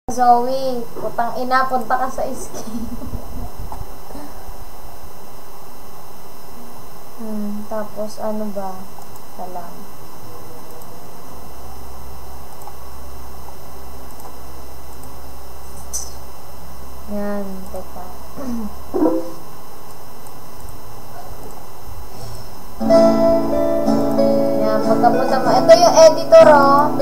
Zoe, putang ina, punta ka sa escape. Tapos ano ba? Salam. Yan, teka. Yan, pagkapunta mo. Ito yung editor, oh.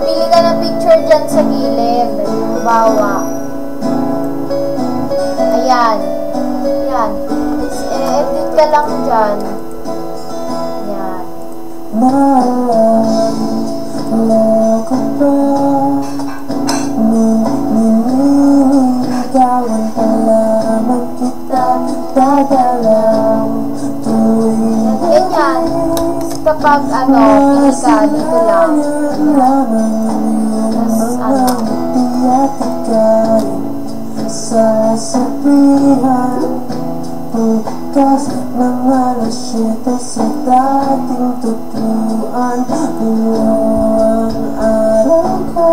Pili ka ng picture dyan sa gilid. Bawa. Ayan. Yan. Edit ka lang dyan. Yan. Wala ko ba ninigawan ka lamang kita dadalaw tuwing ganyan. Kapag ano, pili ka, dito lang. Tapos ano. Sasabihan bukas ng alas 7 sa dating tutuan. Buwang araw ko,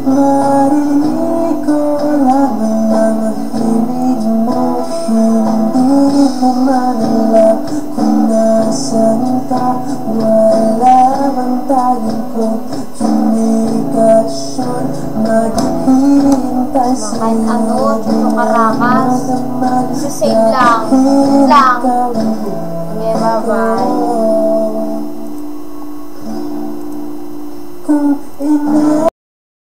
marinig ko lamang mga himig mo. Hindi ko man alam kung nasan ka. Wala bang tayong komunikasyon. Maghihintay sa'yo. Kahit ano, dito karakas. Sisave lang. Lang. Okay, bye-bye. Kung